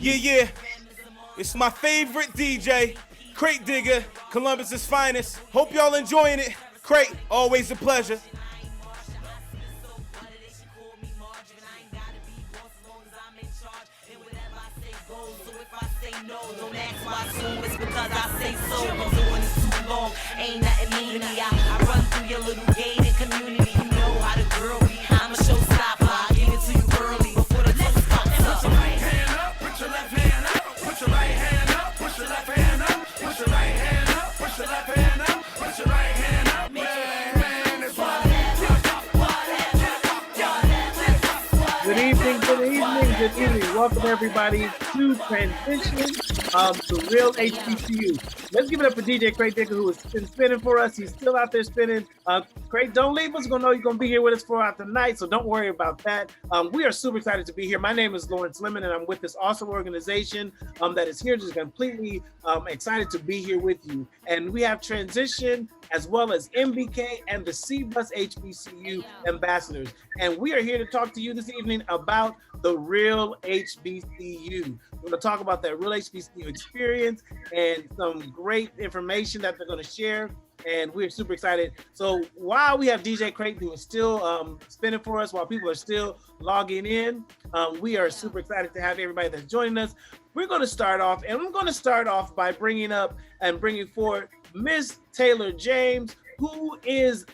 Yeah, yeah. It's my favorite DJ, Crate Digger, Columbus's finest. Hope y'all enjoying it. Crate, always a pleasure. Don't ask why soon, it's because I say so. Been doing this too long, ain't nothing new to me. I run through your little gated community. You know how the girl be. I'm a showstopper. I give it to you early before the text pops up. Put your right hand up, put your left hand up. Put your right hand up, put your left hand up. Put your right hand up, put your left hand up. Put your right hand up, man. It's what. Good evening, good evening, good evening. Welcome everybody to Transition to Real HBCU. Let's give it up for DJ Craig Dicker, who has been spinning for us. He's still out there spinning. Craig, don't leave us. We're gonna know you're gonna be here with us throughout the night, so don't worry about that. We are super excited to be here. My name is Lawrence Lemon, and I'm with this awesome organization that is here, just completely excited to be here with you. And we have Transition as well as MBK and the CBUS HBCU ambassadors. And we are here to talk to you this evening about the Real HBCU. We're going to talk about that Real HBCU experience and some great information that they're going to share. And we're super excited. So while we have DJ Creighton, who is still spinning for us, while people are still logging in, we are super excited to have everybody that's joining us. We're going to start off, and I'm going to start off by bringing forward Miss Taylor James, who is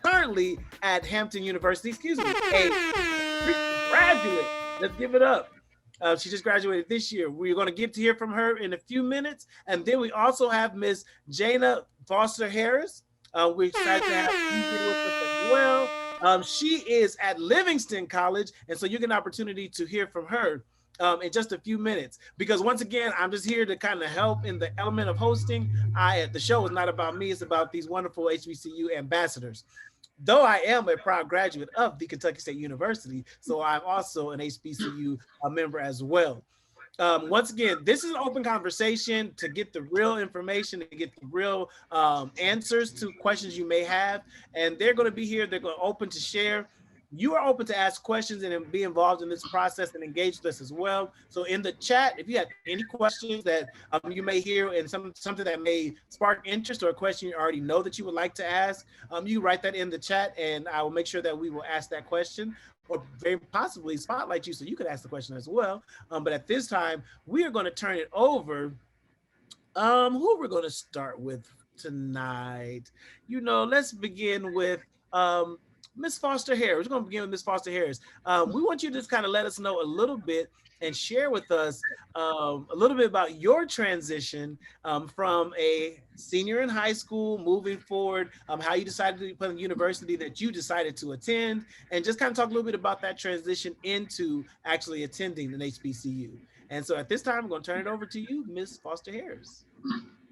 currently at Hampton University, a graduate. Let's give it up. She just graduated this year. We're going to get to hear from her in a few minutes. And then we also have Miss Jana Foster Harris. We're excited to have you here with us as well. She is at Livingston College, and so you get an opportunity to hear from her in just a few minutes. Because once again, I'm just here to kind of help in the element of hosting. The show is not about me, it's about these wonderful HBCU ambassadors. Though I am a proud graduate of the Kentucky State University, so I'm also an HBCU member as well. Once again, this is an open conversation to get the real information, to get the real answers to questions you may have. And they're going to be here. They're going to open to share. You are open to ask questions and be involved in this process and engage with us as well. So in the chat, if you have any questions that you may hear and something that may spark interest or a question you already know that you would like to ask, you write that in the chat and I will make sure that we will ask that question or very possibly spotlight you so you could ask the question as well. But at this time, we are going to turn it over. Who we're going to start with tonight? Let's begin with Miss Foster Harris. We're going to begin with Miss Foster Harris. We want you to just kind of let us know a little bit and share with us a little bit about your transition from a senior in high school, moving forward, how you decided to put a university that you decided to attend, and just kind of talk a little bit about that transition into actually attending an HBCU. And so at this time, I'm going to turn it over to you, Miss Foster Harris.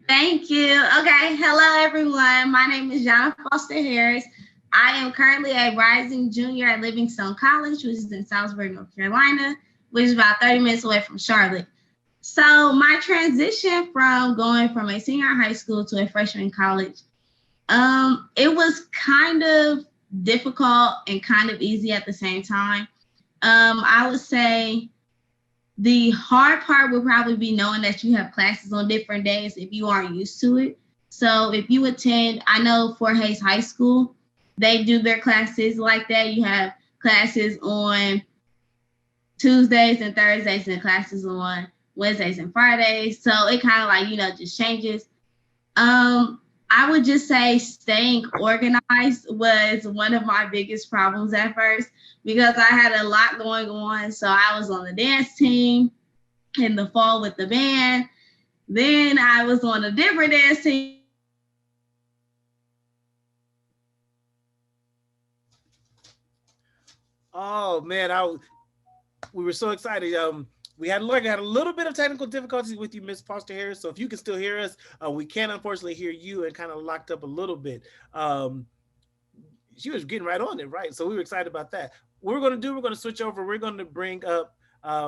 Thank you. Okay. Hello, everyone. My name is Jana Foster Harris. I am currently a rising junior at Livingstone College, which is in Salisbury, North Carolina, which is about 30 minutes away from Charlotte. So my transition from going from a senior in high school to a freshman in college, it was kind of difficult and kind of easy at the same time. I would say the hard part would probably be knowing that you have classes on different days if you aren't used to it. So if you attend, I know Fort Hays High School, they do their classes like that. You have classes on Tuesdays and Thursdays and classes on Wednesdays and Fridays. So it kind of like, just changes. I would just say staying organized was one of my biggest problems at first because I had a lot going on. So I was on the dance team in the fall with the band. Then I was on a different dance team. Oh man, we were so excited. We had a little bit of technical difficulties with you, Miss Foster Harris. So if you can still hear us, we can unfortunately hear you and kind of locked up a little bit. She was getting right on it, right? So we were excited about that. What we're going to switch over. We're going to bring up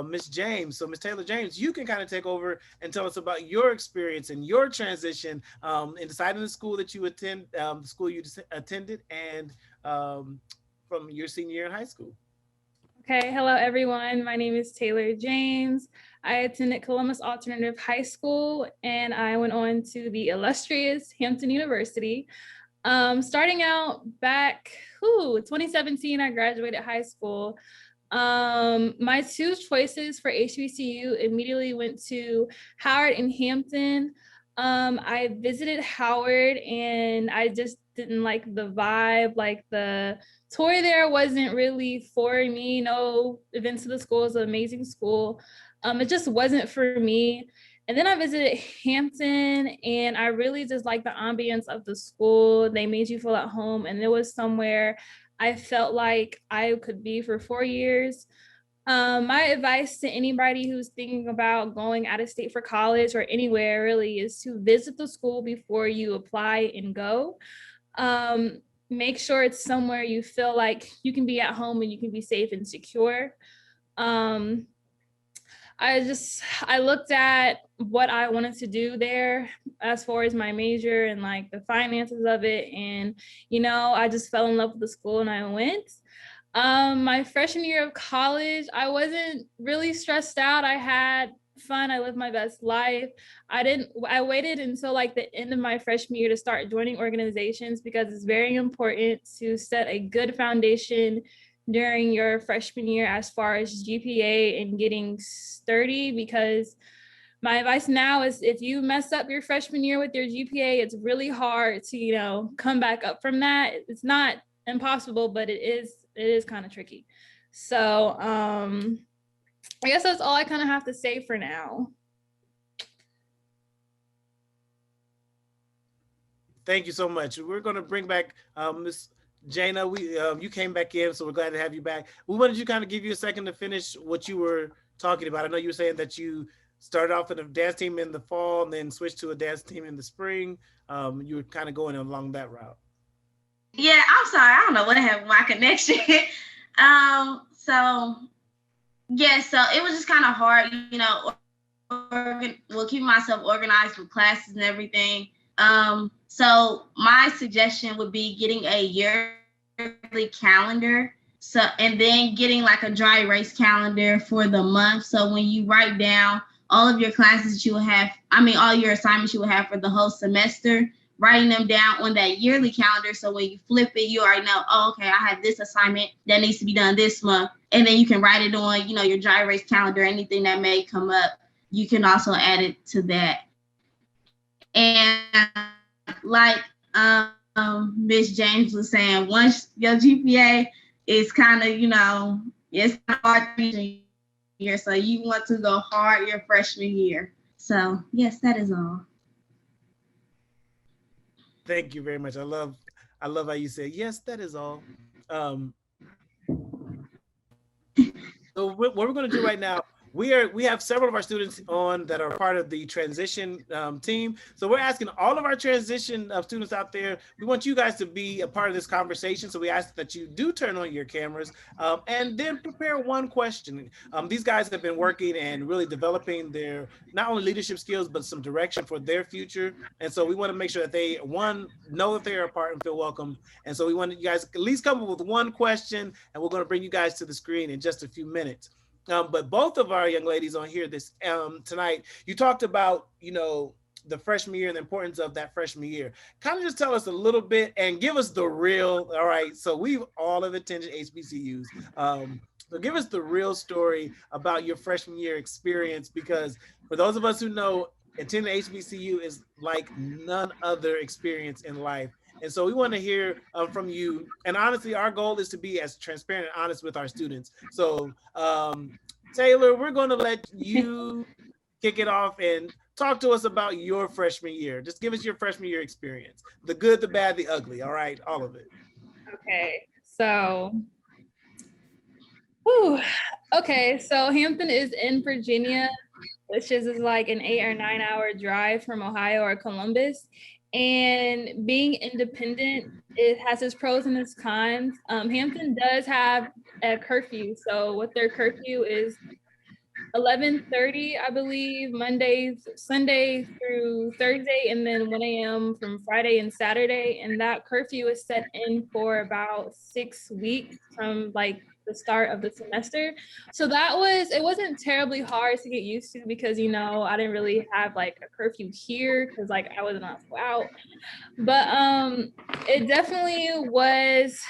Miss James. So Miss Taylor James, you can kind of take over and tell us about your experience and your transition in deciding the school that you attended, and from your senior year in high school. Okay, hello everyone. My name is Taylor James. I attended Columbus Alternative High School and I went on to the illustrious Hampton University. Starting out back, 2017, I graduated high school. My two choices for HBCU immediately went to Howard and Hampton. I visited Howard and I just didn't like the vibe, like the tour there wasn't really for me. No events of the school is an amazing school. It just wasn't for me. And then I visited Hampton and I really just liked the ambience of the school. They made you feel at home and it was somewhere I felt like I could be for 4 years. My advice to anybody who's thinking about going out of state for college or anywhere really is to visit the school before you apply and go. Make sure it's somewhere you feel like you can be at home and you can be safe and secure. I looked at what I wanted to do there as far as my major and like the finances of it. And, I just fell in love with the school and I went. My freshman year of college, I wasn't really stressed out. I had fun. I lived my best life. I waited until like the end of my freshman year to start joining organizations because it's very important to set a good foundation during your freshman year as far as GPA and getting sturdy, because my advice now is if you mess up your freshman year with your GPA, it's really hard to, come back up from that. It's not impossible, but it is kind of tricky. So I guess that's all I kind of have to say for now. Thank you so much. We're going to bring back Ms. Jana. You came back in, so we're glad to have you back. We wanted to kind of give you a second to finish what you were talking about. I know you were saying that you started off in a dance team in the fall and then switched to a dance team in the spring. You were kind of going along that route. Yeah, I'm sorry. I don't know what happened with my connection. So it was just kind of hard, keeping myself organized with classes and everything. So my suggestion would be getting a yearly calendar. And then getting like a dry erase calendar for the month. So when you write down all of your classes that you will have, all your assignments you will have for the whole semester, writing them down on that yearly calendar. So when you flip it, you already know, okay, I have this assignment that needs to be done this month. And then you can write it on, your dry erase calendar, anything that may come up, you can also add it to that. And like Ms. James was saying, once your GPA is kind of, it's hard year. So you want to go hard your freshman year. So yes, that is all. Thank you very much. I love how you say, yes, that is all. So what we're going to do right now, we have several of our students on that are part of the transition team. So we're asking all of our transition students out there, we want you guys to be a part of this conversation. So we ask that you do turn on your cameras and then prepare one question. These guys have been working and really developing their not only leadership skills, but some direction for their future. And so we want to make sure that they, one, know that they are a part and feel welcome. And so we want you guys at least come up with one question, and we're going to bring you guys to the screen in just a few minutes. But both of our young ladies on here this tonight, you talked about, the freshman year and the importance of that freshman year. Kind of just tell us a little bit and give us the real, all right, so we've all have attended HBCUs. So give us the real story about your freshman year experience, because for those of us who know, attending HBCU is like none other experience in life. And so we want to hear from you. And honestly, our goal is to be as transparent and honest with our students. So Taylor, we're going to let you kick it off and talk to us about your freshman year. Just give us your freshman year experience. The good, the bad, the ugly. All right, all of it. Okay, so Hampton is in Virginia, which is like an 8 or 9 hour drive from Ohio or Columbus. And being independent, it has its pros and its cons. Hampton does have a curfew. So what their curfew is 11:30, I believe, Sunday through Thursday, and then 1 a.m. from Friday and Saturday. And that curfew is set in for about 6 weeks from like the start of the semester. So it wasn't terribly hard to get used to because, I didn't really have like a curfew here because like I wasn't allowed to go out. But it definitely was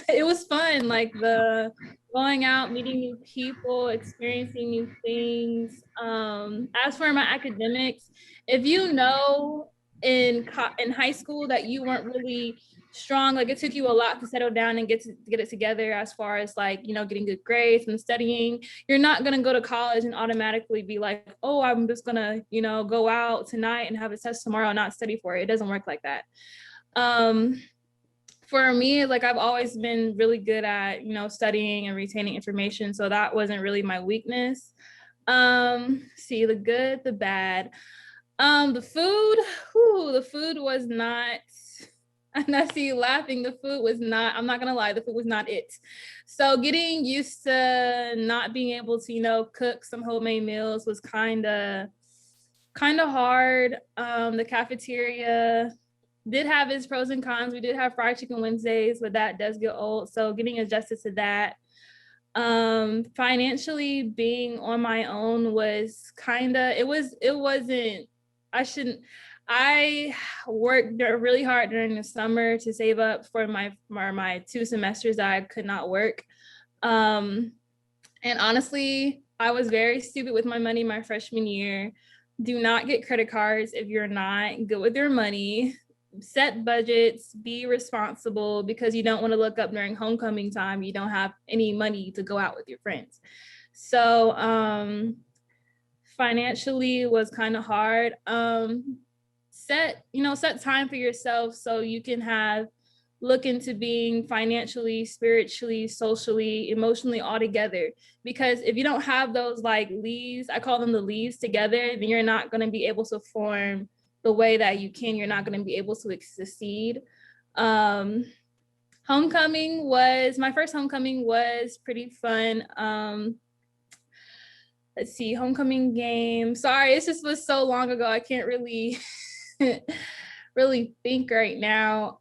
it was fun, like the going out, meeting new people, experiencing new things. As for my academics, if in high school that you weren't really strong, like it took you a lot to settle down and get it together as far as like, getting good grades and studying, you're not going to go to college and automatically be like, oh, I'm just going to, go out tonight and have a test tomorrow and not study for it. It doesn't work like that. For me, like I've always been really good at, studying and retaining information. So that wasn't really my weakness. See the good, the bad. The food was not, and I see you laughing, I'm not gonna lie, the food was not it. So getting used to not being able to, cook some homemade meals was kind of hard. The cafeteria did have its pros and cons. We did have fried chicken Wednesdays, but that does get old. So getting adjusted to that. Financially being on my own was I worked really hard during the summer to save up for my 2 semesters that I could not work. And honestly, I was very stupid with my money my freshman year. Do not get credit cards if you're not good with your money. Set budgets, be responsible, because you don't want to look up during homecoming time, you don't have any money to go out with your friends. So financially was kind of hard. Set time for yourself so you can look into being financially, spiritually, socially, emotionally all together. Because if you don't have those like leaves, I call them the leaves together, then you're not going to be able to form the way that you're not going to be able to succeed. My first homecoming was pretty fun. Let's see, homecoming game. Sorry, it just was so long ago. I can't really, really think right now.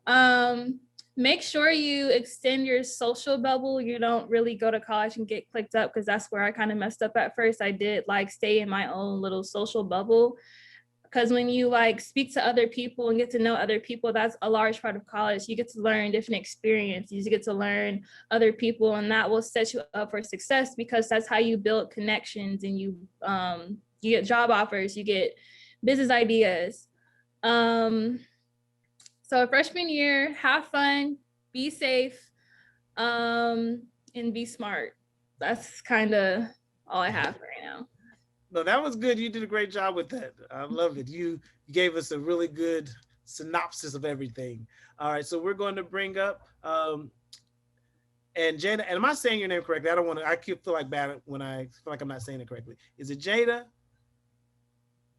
Make sure you extend your social bubble. You don't really go to college and get clicked up, because that's where I kind of messed up at first. I did like stay in my own little social bubble. Because when you like speak to other people and get to know other people, that's a large part of college. You get to learn different experiences. You get to learn other people, and that will set you up for success, because that's how you build connections, and you get job offers, you get business ideas. So freshman year, have fun, be safe, and be smart. That's kind of all I have right now. No, that was good. You did a great job with that. I love it. You gave us a really good synopsis of everything. All right, so we're going to bring up and Jada. And am I saying your name correctly? I keep feel like bad when I feel like I'm not saying it correctly. Is it Jada?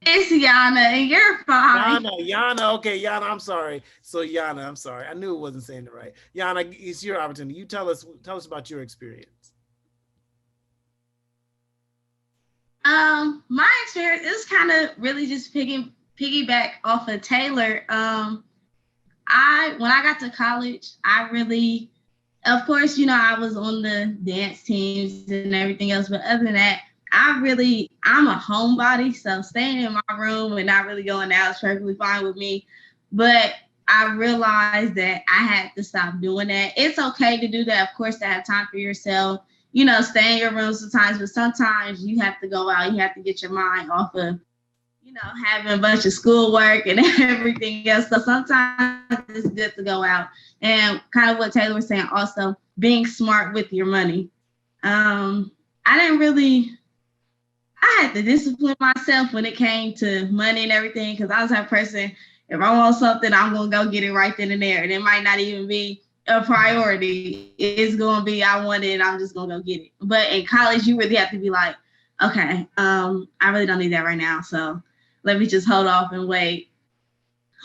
It's Yana, and you're fine. Yana. Okay, Yana, I'm sorry. So Yana, I'm sorry. I knew it wasn't saying it right. Yana, it's your opportunity. You tell us about your experience. My experience is kind of really just piggyback off of Taylor. When I got to college, I really, of course, I was on the dance teams and everything else, but other than that, I'm a homebody, so staying in my room and not really going out is perfectly fine with me. But I realized that I had to stop doing that. It's okay to do that, of course, to have time for yourself. Stay in your room sometimes, but sometimes you have to go out. You have to get your mind off of, having a bunch of schoolwork and everything else. So sometimes it's good to go out. And kind of what Taylor was saying, also being smart with your money. I had to discipline myself when it came to money and everything, because I was that person, if I want something, I'm going to go get it right then and there. And it might not even be a priority. It's going to be, I want it, I'm just going to go get it. But in college, you really have to be like, okay, I really don't need that right now. So let me just hold off and wait.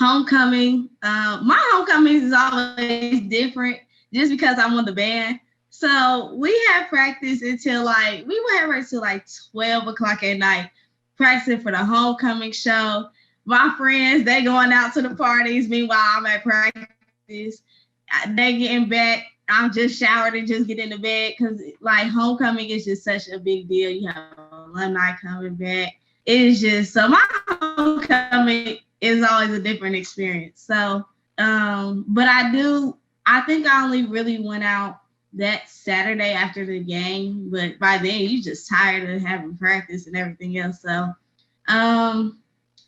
Homecoming. My homecoming is always different just because I'm on the band. So we had practice until we would have practice till 12 o'clock at night, practicing for the homecoming show. My friends, they going out to the parties. Meanwhile, I'm at practice. They getting back. I'm just showered and just get into bed because homecoming is just such a big deal. You have alumni coming back. It is just so my homecoming is always a different experience. So, but I think I only really went out that Saturday after the game, but by then you just tired of having practice and everything else. So,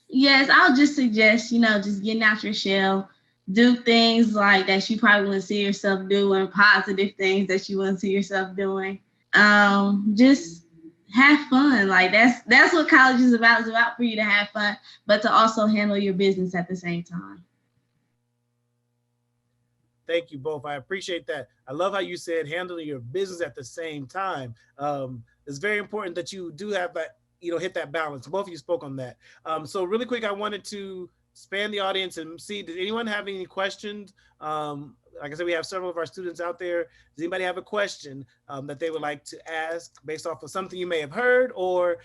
yes, I'll just suggest, just getting out your shell, do things that you probably wouldn't see yourself doing, positive things that you wouldn't see yourself doing. Just have fun. That's what college is about. It's about for you to have fun, but to also handle your business at the same time. Thank you both. I appreciate that. I love how you said handling your business at the same time. It's very important that you do have that, hit that balance. Both of you spoke on that. So really quick, I wanted to span the audience and see, does anyone have any questions? Like I said, we have several of our students out there. Does anybody have a question that they would like to ask based off of something you may have heard or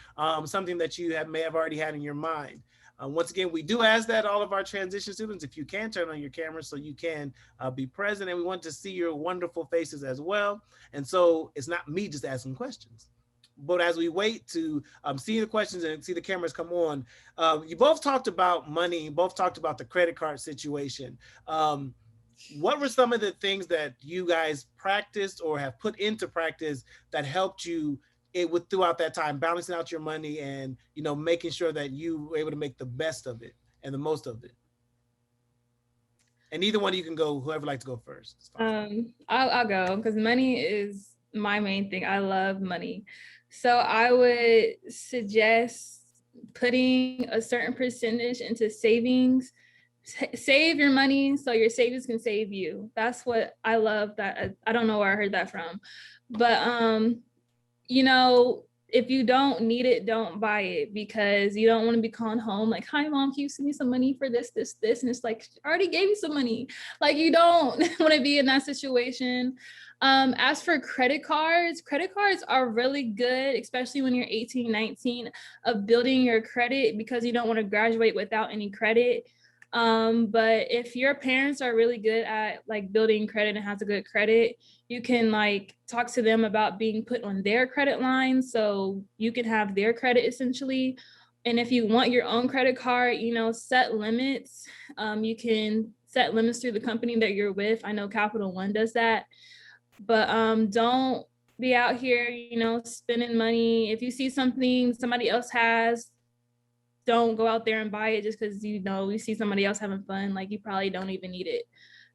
something that you may have already had in your mind? Once again, we do ask that all of our transition students, if you can turn on your camera so you can be present, and we want to see your wonderful faces as well. And so it's not me just asking questions. But as we wait to see the questions and see the cameras come on, you both talked about money, you both talked about the credit card situation. What were some of the things that you guys practiced or have put into practice that helped you throughout that time, balancing out your money and making sure that you were able to make the best of it and the most of it? And either one of you can go, whoever would like to go first. I'll go because money is my main thing. I love money. So I would suggest putting a certain percentage into savings. Save your money so your savings can save you. That's what I love. That I don't know where I heard that from, but if you don't need it, don't buy it, because you don't want to be calling home like, hi mom, can you send me some money for this, and it's like, I already gave you some money. You don't want to be in that situation. As for credit cards are really good, especially when you're 18, 19, of building your credit, because you don't want to graduate without any credit. But if your parents are really good at building credit and has a good credit, you can talk to them about being put on their credit line so you can have their credit essentially. And if you want your own credit card, set limits. You can set limits through the company that you're with. I know Capital One does that, but don't be out here, spending money. If you see something somebody else has, don't go out there and buy it just because you see somebody else having fun. You probably don't even need it.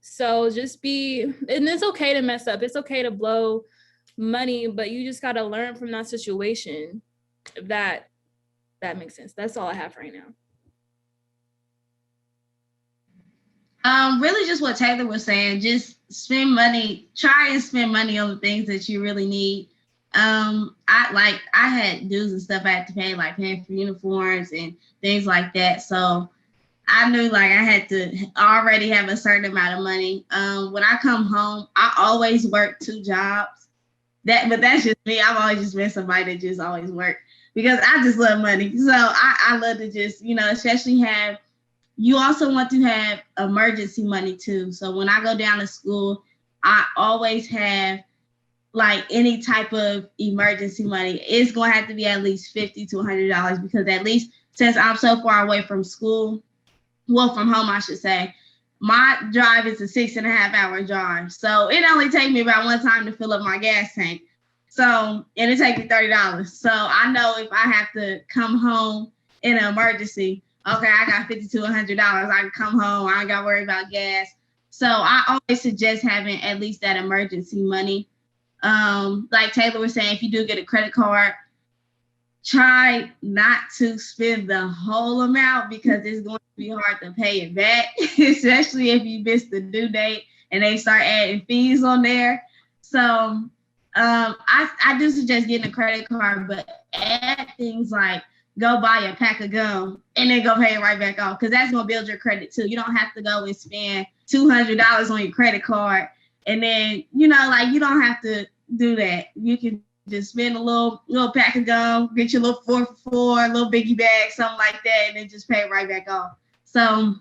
So and it's okay to mess up. It's okay to blow money, but you just got to learn from that situation. If that makes sense. That's all I have right now. Really just what Taylor was saying, just try and spend money on the things that you really need. I had dues and stuff I had to pay, paying for uniforms and things like that. So I knew I had to already have a certain amount of money. When I come home, I always work 2 jobs. But that's just me. I've always just been somebody that just always worked because I just love money. So I love to just, especially you also want to have emergency money too. So when I go down to school, I always have any type of emergency money. It's going to have to be at least $50 to $100 because at least since I'm so far away from school, from home, I should say, my drive is a 6.5 hour drive. So it only takes me about one time to fill up my gas tank. So, and it takes me $30. So I know if I have to come home in an emergency, okay, I got $50 to $100. I can come home. I ain't got to worry about gas. So I always suggest having at least that emergency money. Like Taylor was saying, if you do get a credit card, try not to spend the whole amount because it's going to be hard to pay it back, especially if you miss the due date and they start adding fees on there. So I do suggest getting a credit card, but add things like go buy a pack of gum and then go pay it right back off because that's going to build your credit too. You don't have to go and spend $200 on your credit card. And then, you don't have to do that. You can just spend a little pack of gum, get your little 4 for $4, a little biggie bag, something like that, and then just pay it right back off. So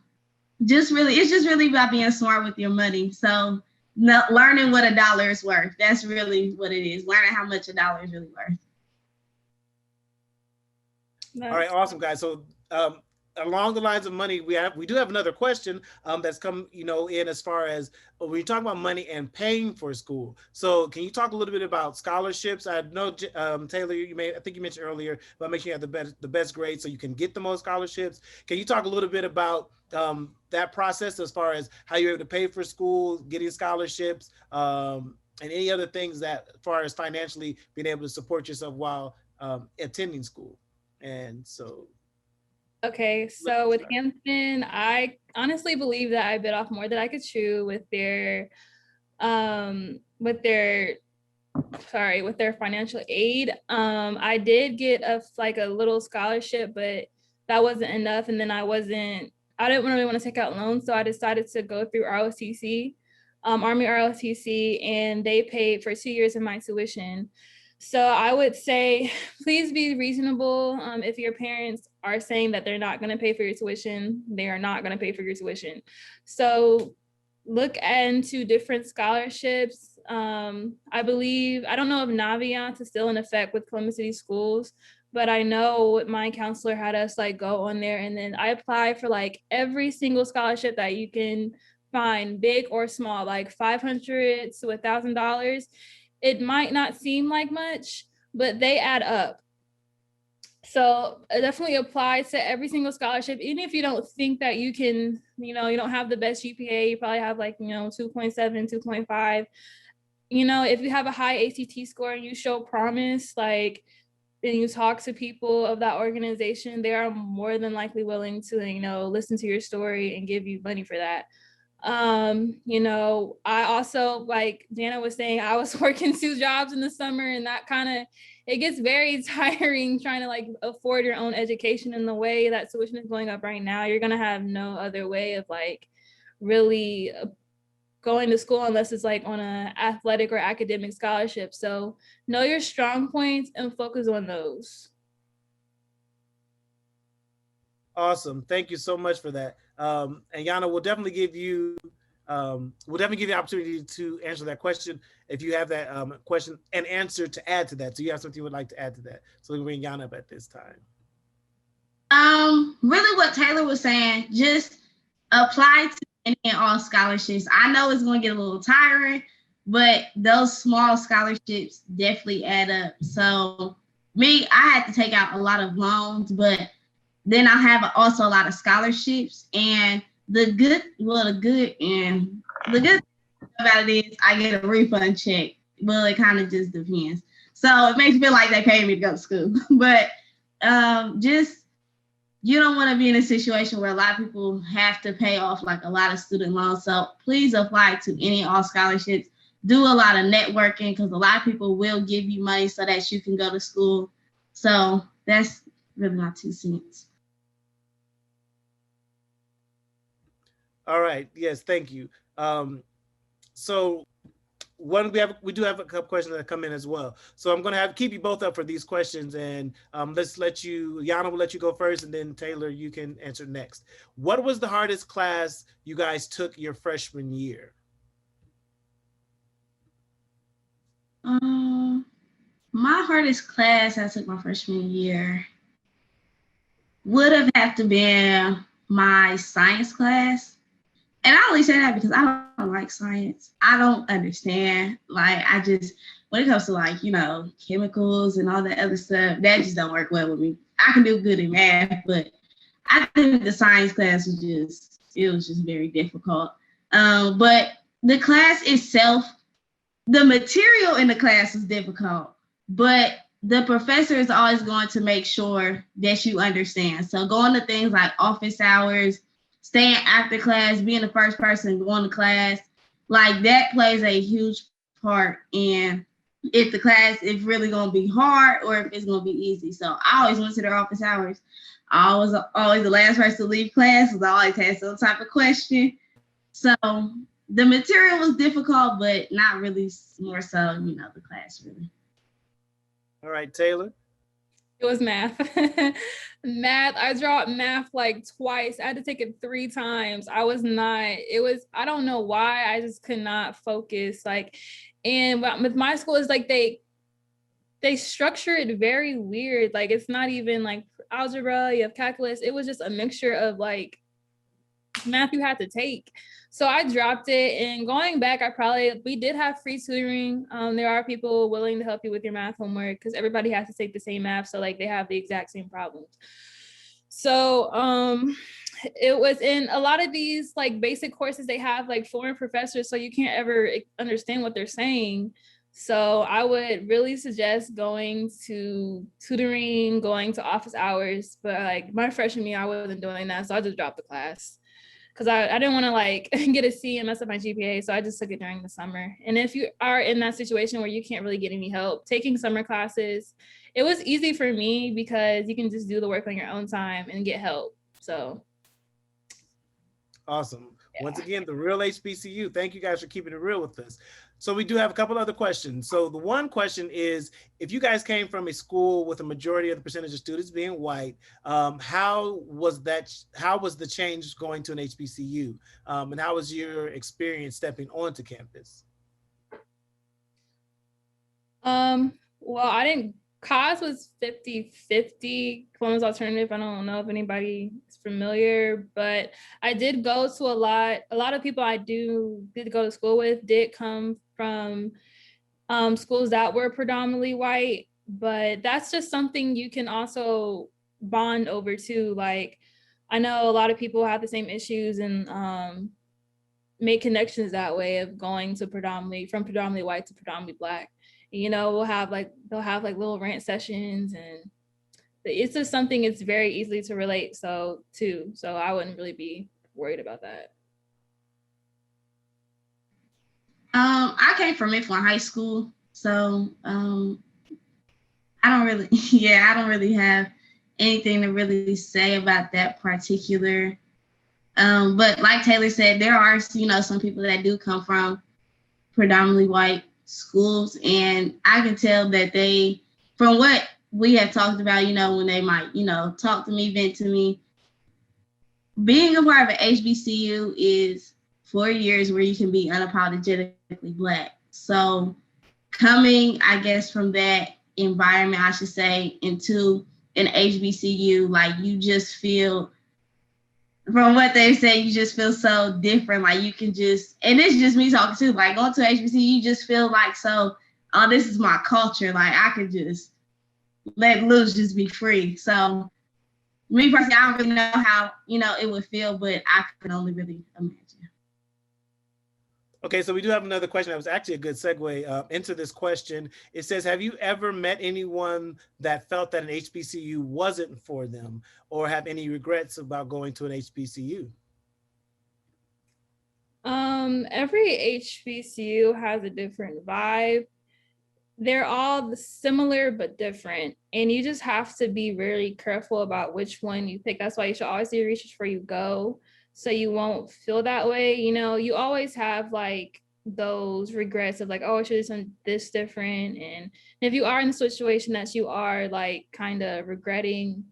it's just really about being smart with your money. So learning what $1 is worth. That's really what it is. Learning how much $1 is really worth. Nice. All right, awesome, guys. So along the lines of money, we do have another question that's come in as far as when you talk about money and paying for school. So can you talk a little bit about scholarships? I know Taylor, I think you mentioned earlier about making sure you have the best grades so you can get the most scholarships. Can you talk a little bit about that process as far as how you're able to pay for school, getting scholarships, and any other things that as far as financially being able to support yourself while attending school? And so okay, so with Hampton, I honestly believe that I bit off more than I could chew with their financial aid. I did get a little scholarship, but that wasn't enough. And then I didn't really want to take out loans, so I decided to go through ROTC, Army ROTC, and they paid for 2 years of my tuition. So I would say, please be reasonable. If your parents are saying that they're not going to pay for your tuition, they are not going to pay for your tuition. So look into different scholarships. I don't know if Navient is still in effect with Columbus City Schools, but I know my counselor had us go on there, and then I applied for every single scholarship that you can find, big or small, $500 to $1,000. It might not seem like much, but they add up. So definitely apply to every single scholarship, even if you don't think that you can, you don't have the best GPA, you probably have 2.7, 2.5. If you have a high ACT score and you show promise, and you talk to people of that organization, they are more than likely willing to, listen to your story and give you money for that. I also, like Jana was saying, I was working 2 jobs in the summer, and that it gets very tiring trying to afford your own education. In the way that tuition is going up right now, you're going to have no other way of really going to school unless it's on an athletic or academic scholarship. So know your strong points and focus on those. Awesome. Thank you so much for that. And Yana, we'll definitely give you the opportunity to answer that question if you have that question and answer to add to that. So you have something you would like to add to that. So we bring Yana up at this time. Really what Taylor was saying, just apply to any and all scholarships. I know it's going to get a little tiring, but those small scholarships definitely add up. So I had to take out a lot of loans, but then I have also a lot of scholarships, and the good thing about it is I get a refund check. Well, it kind of just depends. So it makes me feel like they paid me to go to school. But you don't want to be in a situation where a lot of people have to pay off a lot of student loans. So please apply to any and all scholarships. Do a lot of networking, because a lot of people will give you money so that you can go to school. So that's really my 2 cents. All right. Yes. Thank you. So we do have a couple questions that come in as well. So I'm going to keep you both up for these questions, and Yana will let you go first, and then Taylor, you can answer next. What was the hardest class you guys took your freshman year? My hardest class I took my freshman year would have had to be my science class. And I only say that because I don't like science. I don't understand. When it comes to chemicals and all that other stuff, that just don't work well with me. I can do good in math, but I think the science class was just very difficult. But the class itself, the material in the class was difficult, but the professor is always going to make sure that you understand. So going to things like office hours, staying after class, being the first person going to class, that plays a huge part in if the class is really going to be hard or if it's going to be easy. So I always went to their office hours. I was always the last person to leave class because I always had some type of question. So the material was difficult, but not really more so, the class really. All right, Taylor. It was math. Math. I dropped math like twice. I had to take it 3 times. I don't know why. I just could not focus. And with my school, it's like they structure it very weird. Like, it's not even like algebra, you have calculus. It was just a mixture of like math you had to take. So I dropped it, and going back, we did have free tutoring. There are people willing to help you with your math homework because everybody has to take the same math. So like they have the exact same problems. So it was in a lot of these like basic courses, they have like foreign professors, so you can't ever understand what they're saying. So I would really suggest going to tutoring, going to office hours. But like my freshman year, I wasn't doing that. So I just dropped the class because I didn't want to like get a C and mess up my GPA. So I just took it during the summer. And if you are in that situation where you can't really get any help, taking summer classes, it was easy for me because you can just do the work on your own time and get help. So. Awesome. Yeah. Once again, the Real HBCU. Thank you guys for keeping it real with us. So we do have a couple other questions. So the one question is, if you guys came from a school with a majority of the percentage of students being white, how was the change going to an HBCU? And how was your experience stepping onto campus? Well, COS was 50-50, Columbus Alternative. I don't know if anybody is familiar, but I did go to a lot of people I did go to school with did come from schools that were predominantly white, but that's just something you can also bond over too. Like, I know a lot of people have the same issues and make connections that way of going to from predominantly white to predominantly Black. They'll have like little rant sessions, and it's just something it's very easily to relate to. So I wouldn't really be worried about that. I came from Mifflin High School, so I don't really have anything to really say about that particular. But like Taylor said, there are some people that do come from predominantly white schools, and I can tell that they, from what we have talked about, when they might talk to me, vent to me, being a part of an HBCU is 4 years where you can be unapologetically Black. So coming, I guess, from that environment, I should say, into an HBCU, like, you just feel, from what they say, you just feel so different. Like, you can just, and it's just me talking too, like, going to HBCU, you just feel like, so, oh, this is my culture. Like, I could just let loose, just be free. So me personally, I don't really know how, it would feel, but I can only really imagine. Okay, so we do have another question. That was actually a good segue into this question. It says, have you ever met anyone that felt that an HBCU wasn't for them, or have any regrets about going to an HBCU? Every HBCU has a different vibe. They're all similar but different, and you just have to be really careful about which one you pick. That's why you should always do research before you go, so you won't feel that way. You always have like those regrets of like, oh, I should have done this different. And if you are in the situation that you are like kind of regretting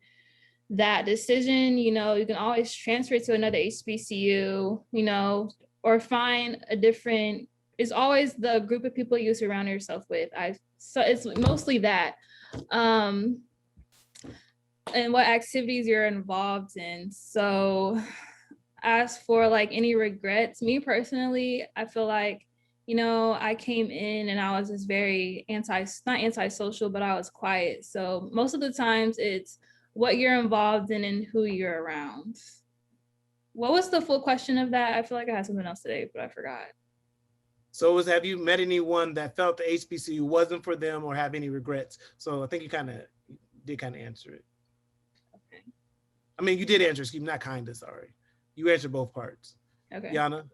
that decision, you can always transfer it to another HBCU, or find a different, it's always the group of people you surround yourself with. So it's mostly that. And what activities you're involved in. So as for like any regrets, me personally, I feel like, I came in and I was just very not antisocial, but I was quiet. So most of the times it's what you're involved in and who you're around. What was the full question of that? I feel like I had something else today, but I forgot. So have you met anyone that felt the HBCU wasn't for them or have any regrets? So I think you did answer it. Okay. I mean, you did answer, excuse me, not kinda, sorry. You answered both parts. Okay. Yana?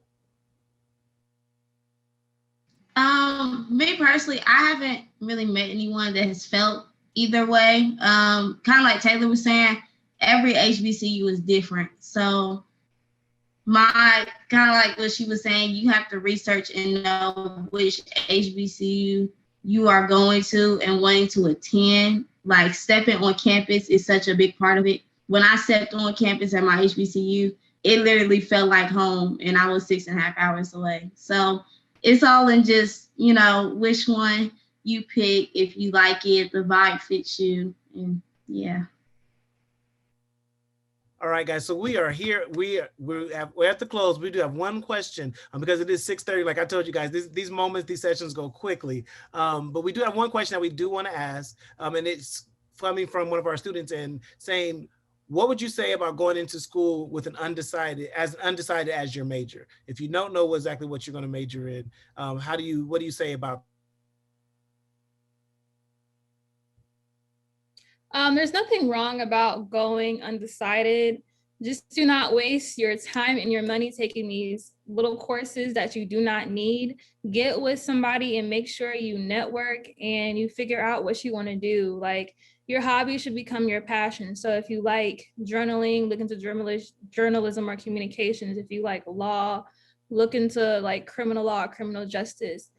Me personally, I haven't really met anyone that has felt either way. Kind of like Taylor was saying, every HBCU is different. So my kind of like what she was saying, you have to research and know which HBCU you are going to and wanting to attend. Like stepping on campus is such a big part of it. When I stepped on campus at my HBCU, it literally felt like home, and I was 6.5 hours away. So it's all in just, which one you pick, if you like it, the vibe fits you, and yeah. All right, guys. So we are here. We're at the close. We do have one question because it is 6:30. Like I told you guys, these moments, these sessions go quickly. But we do have one question that we do want to ask, and it's coming from one of our students and saying, what would you say about going into school with an undecided as your major? If you don't know exactly what you're going to major in, what do you say about? There's nothing wrong about going undecided. Just do not waste your time and your money taking these little courses that you do not need. Get with somebody and make sure you network and you figure out what you want to do. Like, your hobby should become your passion. So if you like journaling, look into journalism or communications. If you like law, look into like criminal law, criminal justice.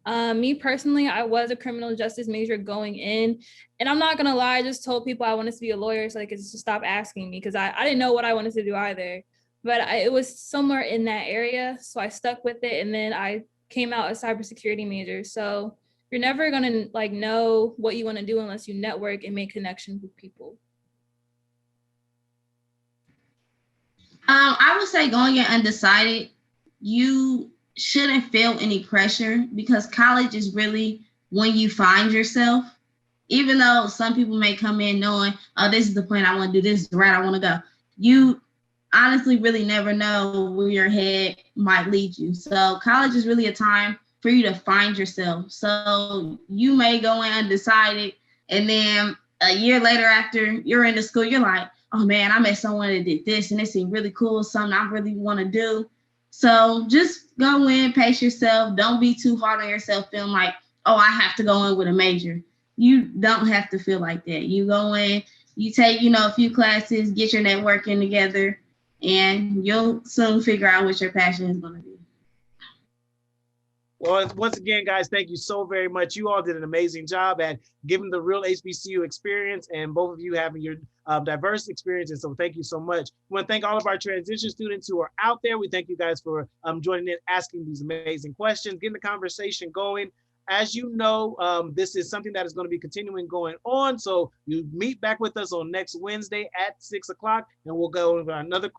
Me personally, I was a criminal justice major going in, and I'm not gonna lie, I just told people I wanted to be a lawyer so they could just stop asking me, because I didn't know what I wanted to do either, but it was somewhere in that area, so I stuck with it, and then I came out a cybersecurity major. So you're never gonna like know what you want to do unless you network and make connections with people. I would say going in undecided, you shouldn't feel any pressure, because college is really when you find yourself. Even though some people may come in knowing, oh, this is the plan, I want to do this, is the route I want to go. You honestly really never know where your head might lead you. So college is really a time for you to find yourself. So you may go in undecided, and then a year later after you're in the school, you're like, oh man, I met someone that did this and it seemed really cool, something I really want to do. So just go in, pace yourself. Don't be too hard on yourself, feeling like, oh, I have to go in with a major. You don't have to feel like that. You go in, you take, a few classes, get your networking together, and you'll soon figure out what your passion is going to be. Well, once again, guys, thank you so very much. You all did an amazing job at giving the real HBCU experience, and both of you having your diverse experiences. So thank you so much. We want to thank all of our transition students who are out there. We thank you guys for joining in, asking these amazing questions, getting the conversation going. As you know, this is something that is going to be continuing going on. So you meet back with us on next Wednesday at 6 o'clock, and we'll go over another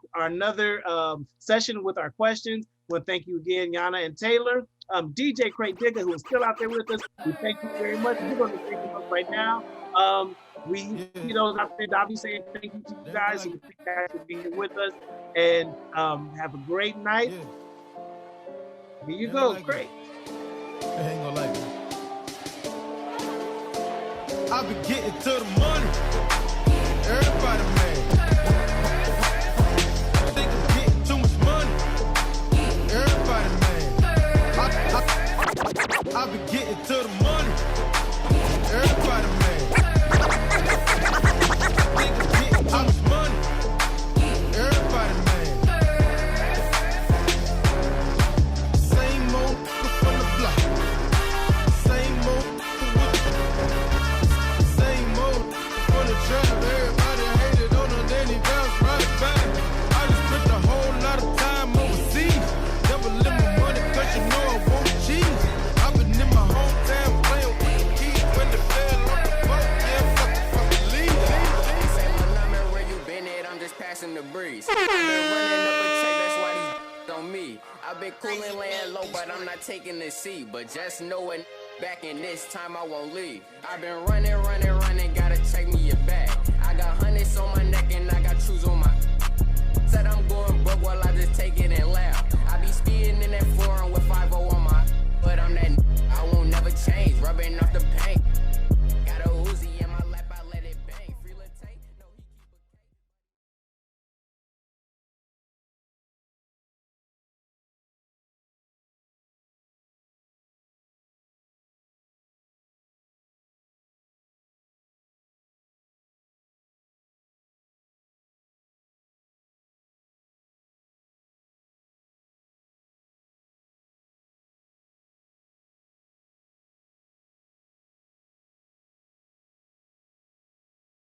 session with our questions. Well, thank you again, Yana and Taylor. DJ Craig Digger, who is still out there with us, we thank you very much. We're going to thank you right now. I'll be saying thank you to you guys. So thank you guys for being here with us, and have a great night. Here you go, Craig. I ain't gonna like it. I be getting to the money. Everybody, man. Think I'm getting too much money. Everybody, man. I be getting to the money. Everybody, man. Think I'm getting too much money. Everybody, man. Same old from the block. Same old from the trap. Everybody hated on her, then he bounced right back. I just spent a whole lot of time overseas. Never live my money, cause you know I won't cheese. I've been in my hometown playing with the kids when they fell on the boat. Yeah, fucking leave. Say my number, where you been at? I'm just passing the breeze. I've been running up a check, that's why these on me. I've been cooling, laying low, but I'm not taking the seat. But just know it, back in this time I won't leave. I've been running, gotta check me your back. I got hundreds on my neck and I got shoes on my. Said I'm going broke while I just take it and laugh. I be speeding in that foreign with 5-0 on my. But I'm that, I won't never change. Rubbing off the